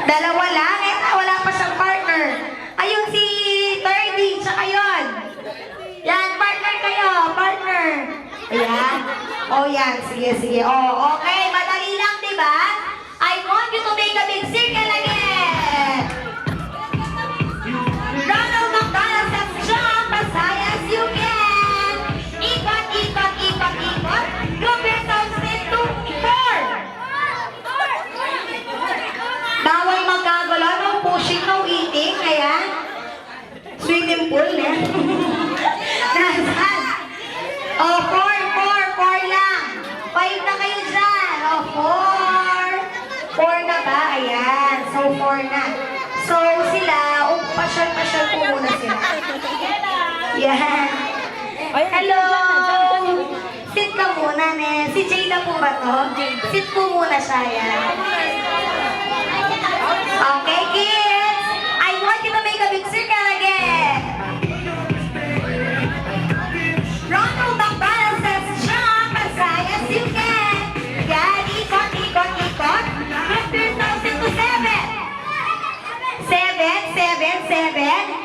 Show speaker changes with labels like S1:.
S1: Dalawa lang, eh, wala pa siyang partner. Ayun si 30, tsaka yun. Yan, partner kayo, partner. Ayan. Oh, yan, sige, sige. Oh, okay, madali lang, di ba? I want you to make a big circle again. Ronald McDonald says, jump as high as you can. Ikot, ikot, ikot, ikot. Compare something to 4. Bawal magkagulo, no pushing, no eating. Ayan. Swimming pool, eh. Nasaan? Oh, 4 lang. 5 na kayo dyan. Oh, 4. 4 na ba? Ayan. So, 4 na. So, sila, pasyal-pasyal po muna sila. Yan. Hello! Sit ka muna, ne. Si Jayla po ba to? Sit po muna siya, yan. Okay, kids. I want you to make a big circle again. Ronald McDonald says, jump as high as you can. Yan, ikot, ikot, ikot. Lift yourselves into 7. 7, 7, 7.